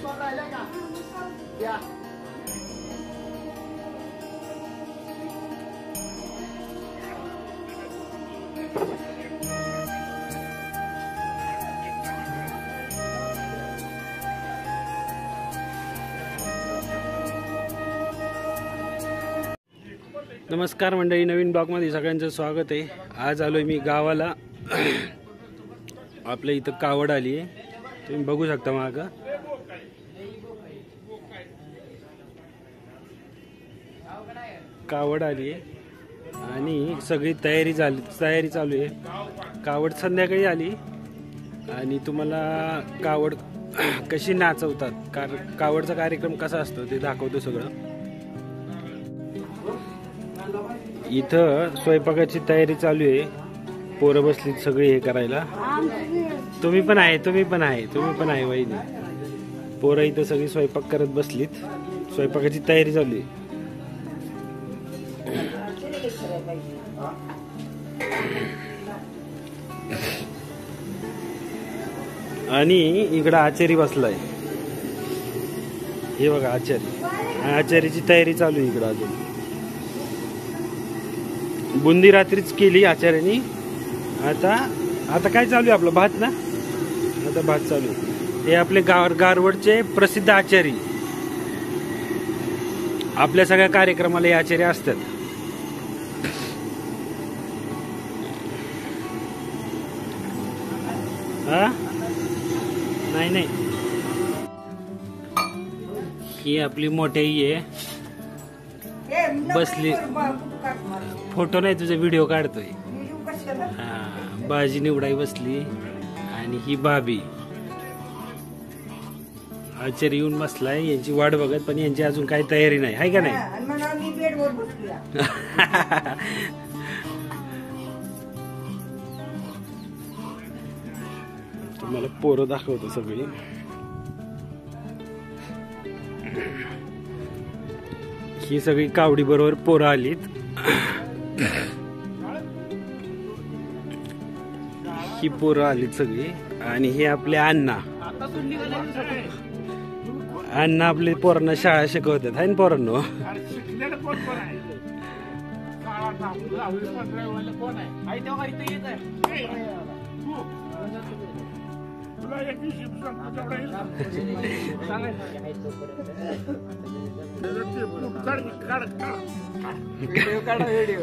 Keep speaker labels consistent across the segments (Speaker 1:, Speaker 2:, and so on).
Speaker 1: नमस्कार मंडळी, नवीन ब्लॉगमध्ये सगळ्यांचं स्वागत आहे। आज आलोय मी गावाला। आपल्या इथं कावड आली आहे, तुम्ही बघू शकता मागं। कावड आली आहे आणि सगळी तयारी चालू आहे। कावड संध्याकाळी आली आणि तुम्हाला कावड कशी नाचवतात, कावडचा कार्यक्रम कसा असतो ते दाखवतो सगळं। इथं स्वयंपाकाची तयारी चालू आहे, पोरं बसलीत सगळे हे करायला। तुम्ही पण आहे वहिनी। पोरं इथं सगळी स्वयंपाक करत बसलीत, स्वयंपाकाची तयारी चालू आहे। आणि इकडं आचारी बसलाय, हे बघा आचारीची तयारी चालू आहे इकडं। अजून बुंदी रात्रीच केली आचार्यानी। आता काय चालू आहे आपलं, भात ना। आता भात चालू आहे। हे आपले गारवडचे प्रसिद्ध आचारी, आपल्या सगळ्या कार्यक्रमाला हे आचार्य असतात। हा नाही ही आपली मोठी आहे, बसली। फोटो नाही तुझा, व्हिडिओ काढतोय। हा, बाजी निवडाई बसली आणि ही भाभी आचार्य येऊन बसलाय, यांची वाट बघत। पण यांची अजून काही तयारी नाही, आहे का नाही? तुम्हाला पोरं दाखवतो सगळी। ही सगळी कावडी बरोबर पोरं आलीत। ही पोरं आलीत सगळी। आणि हे आपले अण्णा आपले पोरांना शाळा शिकवतात, आहे ना पोरांनो?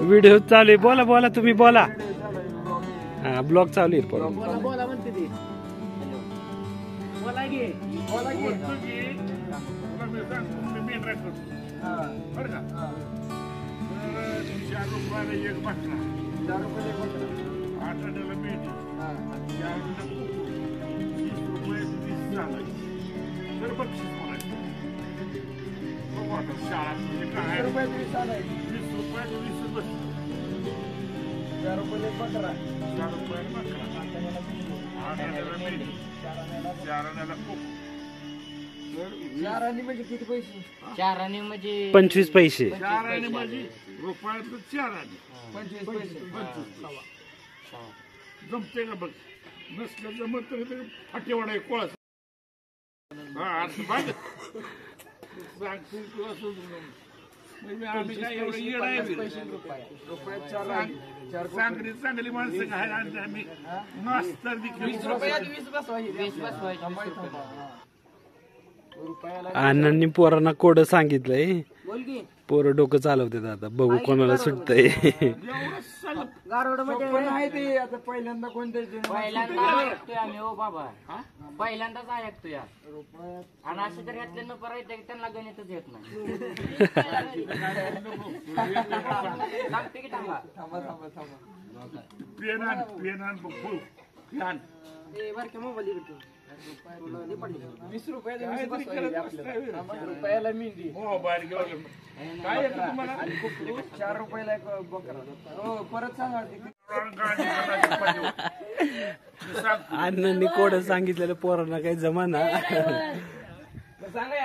Speaker 1: व्हिडिओ चालू आहे, बोला तुम्ही बोला। हा, ब्लॉग चालू आहे।
Speaker 2: म्हणजे किती पैसे? 4 आणे म्हणजे
Speaker 1: 25 पैसे।
Speaker 3: 4 आणे म्हणजे रुपयात 4 आणे
Speaker 2: 25 पैसे।
Speaker 3: जमते का बघ, नसलं जमत तर फाटेवाडा आहे कोळा। हा बघ सांगतील तुला म्हणजे आम्ही काय एवढं येड आहे?
Speaker 2: रुपयात 4 आणे।
Speaker 3: चांगली माणसं काय आम्ही मास्तर देखील
Speaker 2: 20 रुपयात 20 बसवायचे।
Speaker 1: अण्णांनी पोरांना कोड सांगितलंय, पोरं डोकं चालवतात। आता बघू कोणाला सुटतंय।
Speaker 2: आता पहिल्यांदा कोणत्या ऐकतोय आम्ही हो बाबा, पहिल्यांदाच ऐकतोय। आणि असे जर घातले न परत त्यांना गणितच येत नाही। सांगते की थांबा मोबाईल 20 रुपयाला मेहंदी,
Speaker 3: काय तुम्हाला
Speaker 2: 4 रुपयाला एक बकरा। हो, परत सांगा।
Speaker 1: अण्णांनी कोड सांगितलेलं पोरांना काही जमाना।
Speaker 2: सांगा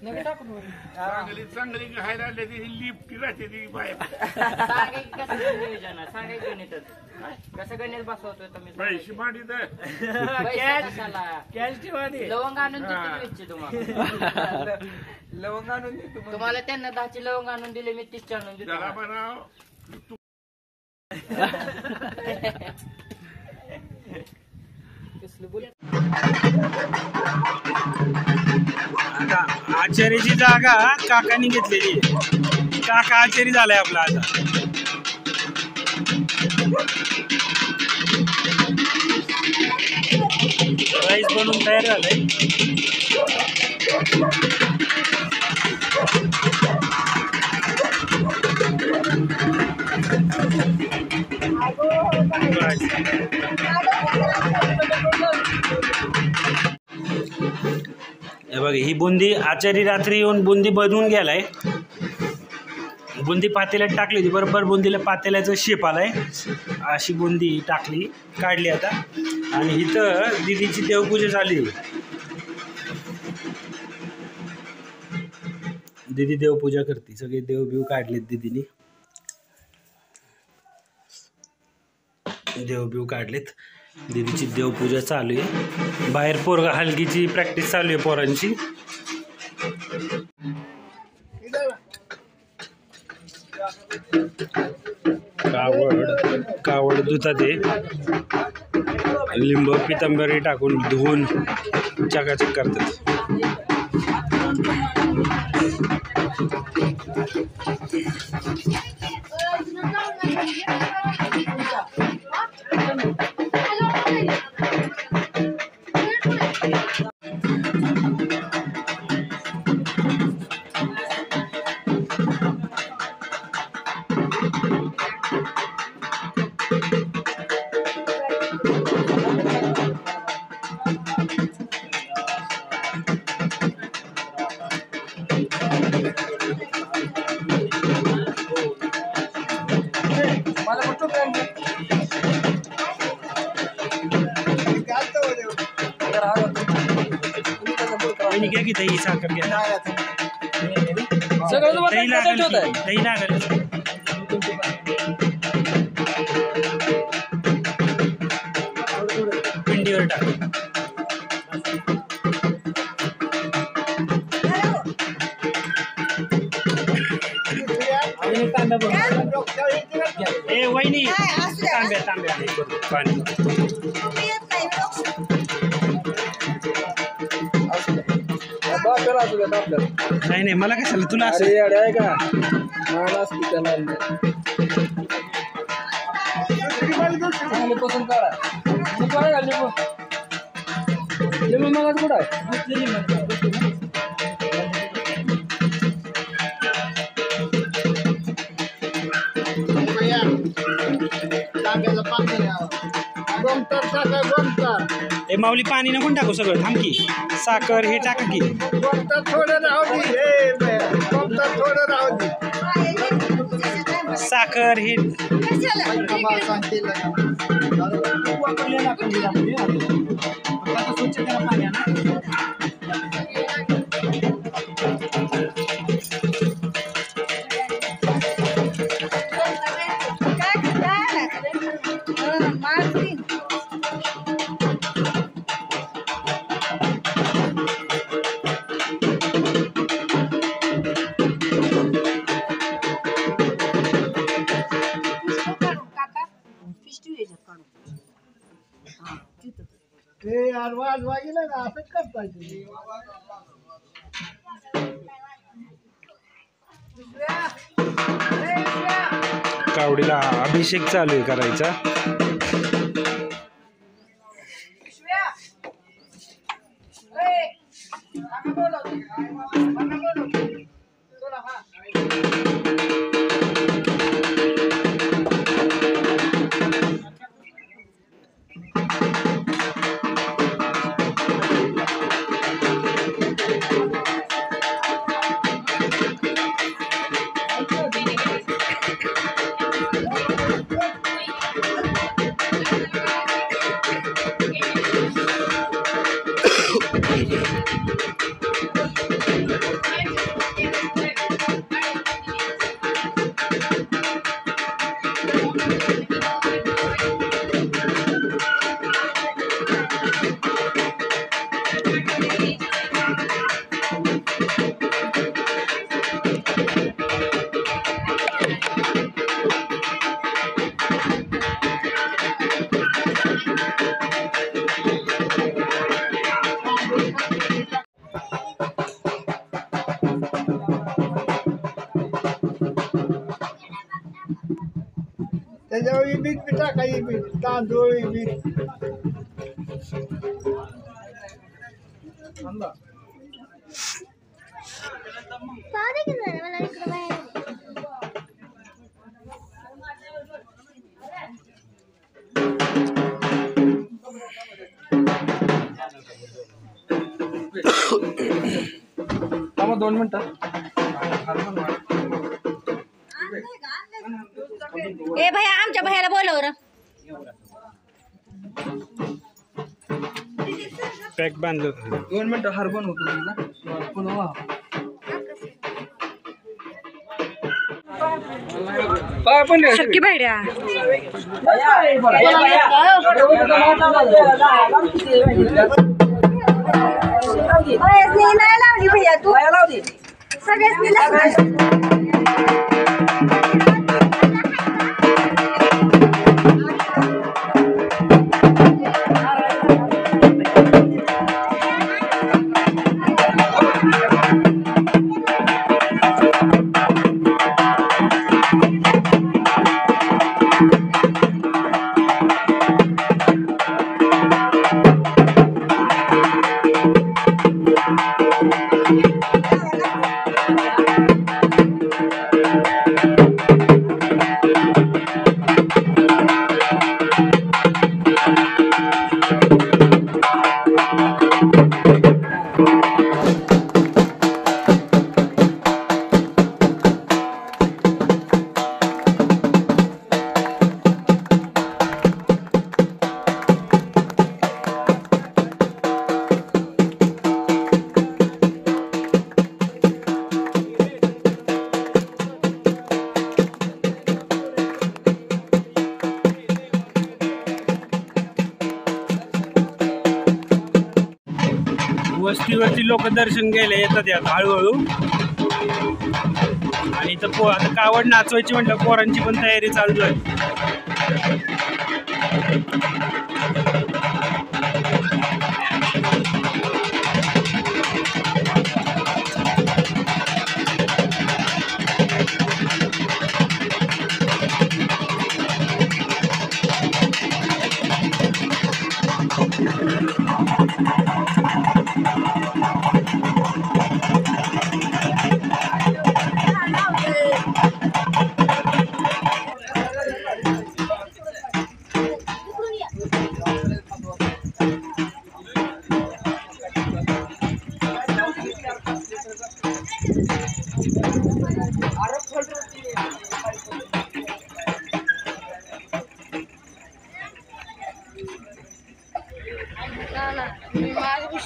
Speaker 3: चांगली चांगली घायला आले ती लिफ्ट राहते ती बाहेर
Speaker 2: सांगा की कसं नियोजन आहे, सांगा की गणितच कसं गणित बसवतोय तुम्ही
Speaker 3: पैसे मांडी तर
Speaker 2: पैसे कशाला? लवंग आणून देतो इच्छे तुम्हाला
Speaker 4: लवंग आणून देतो
Speaker 2: तुम्हाला त्यांना 10ची लवंग आणून दिले, मी 30ची आणून
Speaker 3: त्याला
Speaker 2: दिली.
Speaker 3: म्हणाव
Speaker 1: आता आचार्याची जागा काकांनी घेतलेली आहे. काका आचारी झालाय आपला आता. राईस बनवून तयार झालंय. हे बघ, ही बुंदी आचारी रात्री येऊन बुंदी बनवून गेलाय. बुंदी पातेल्यात टाकली होती, बरोबर बुंदीला पातेल्याचं शेप आलाय. अशी बुंदी टाकली, काढली आता. आणि इथं दीदीची देवपूजा झाली. दीदी देवपूजा करते, सगळे देवबिव काढलेत दीदीने. देवबिव काढलेत, दीदीची देवपूजा चालू आहे. बाहेर पोरगा हलगीची प्रॅक्टिस चालू आहे पोरांची. कावड धुतात, लिंब पितांबरी टाकून धुवून चकाचक करतात. घ्या की दही साखर घ्या. दही लागेल, दही लागेल. पिंडीवर टाक. ए वहिनी, तांब्या पाणी. नाही नाही, मला कशाला, तुला असं
Speaker 4: आहे का पसंत काढा. लिंबू मग कुठं आहे?
Speaker 1: ए माऊली, पाणी नको टाकू, सगळं थांब की. साखर हे टाका की. साखर हे कावडीला अभिषेक चालू आहे करायचा.
Speaker 5: त्याच्यावर बीट बी टाकायची बीट तांदूळ बीट
Speaker 4: थांबा 2 मिनिटं.
Speaker 6: ए भैया आमच्या भैयाला बोलव र.
Speaker 1: पॅक बांधलं
Speaker 4: 2 मिनिटं हरबन होतो तुझा पुन्हा काय पण
Speaker 6: शक्की भाड्या नाही लावली भैया तू सगळेच
Speaker 1: वस्तीवरती लोक दर्शन घ्यायला येतात यात हळूहळू. आणि इथं आता कावड नाचवायची म्हटलं पोरांची पण तयारी चालू आहे.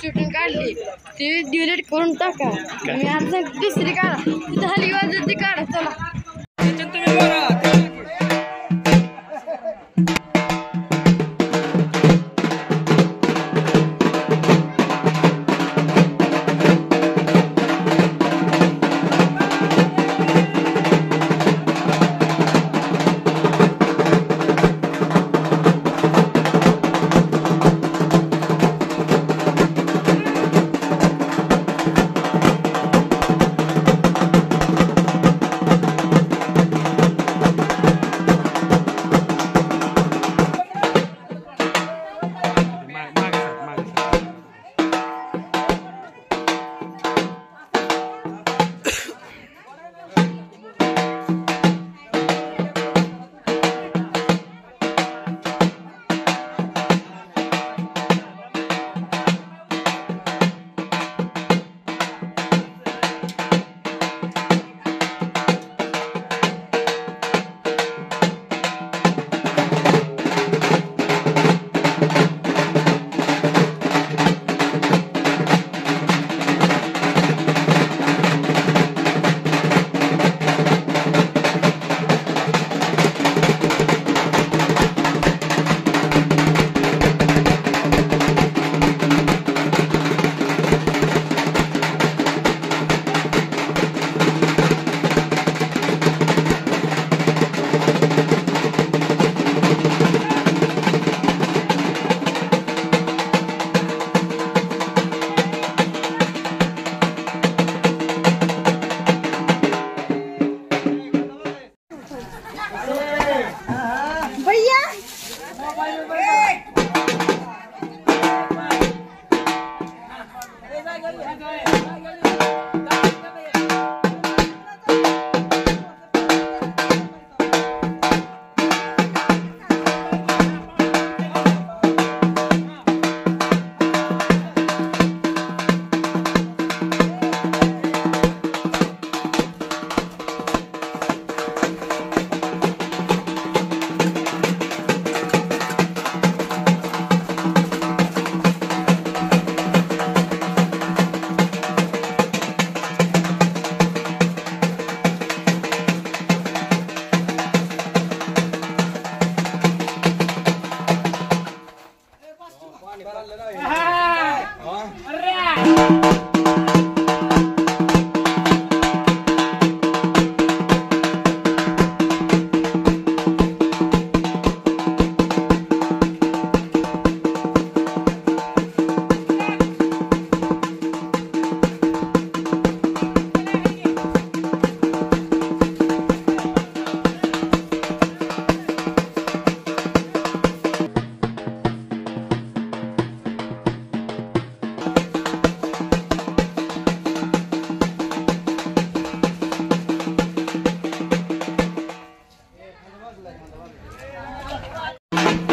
Speaker 6: शूटिंग काढली ती डिलीट करून टाका. मी आता दुसरी काढा तिथं हली वाजत ती काढा. चला
Speaker 4: तुम्ही बघा.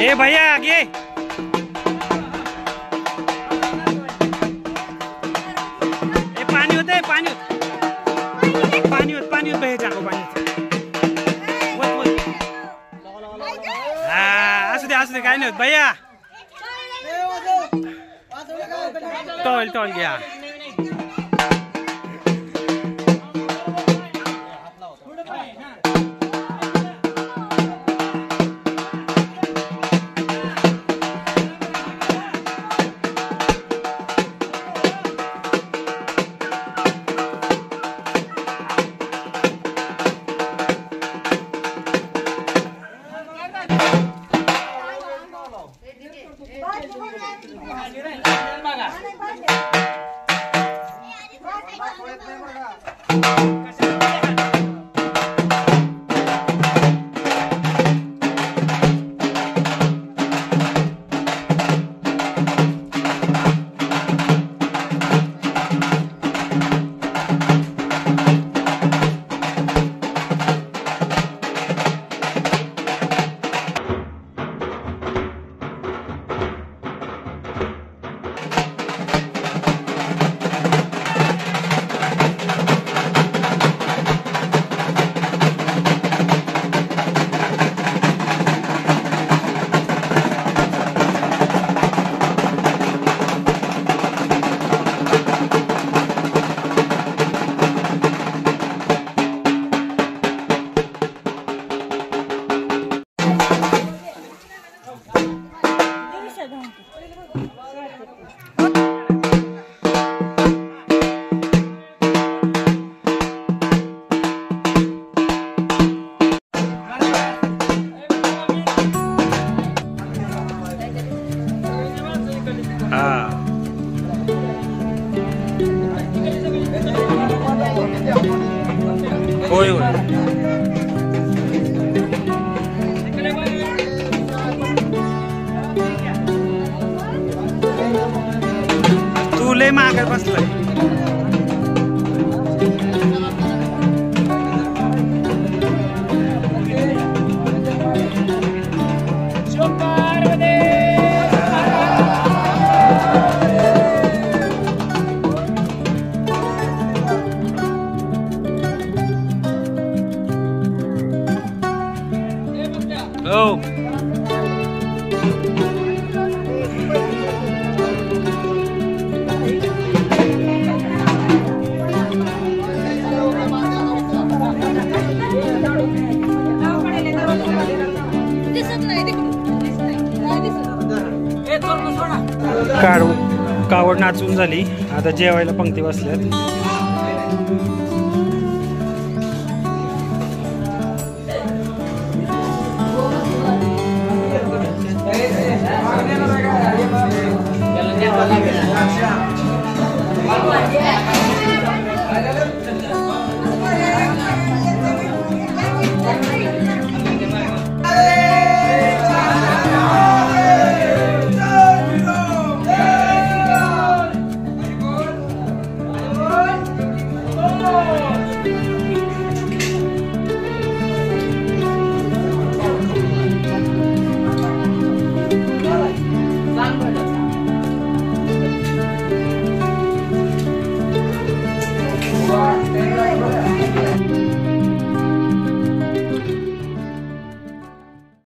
Speaker 1: ए भैया घे. ए पाणी होते पाणी होत भैया जागो पाणी हा असू दे काय नाही होत भैया. टॉल घ्या. होय होय. तू लय मागे बसलाय. Oh. कावड नाचून झाली. आता जेवायला पंक्ती बसल्यात.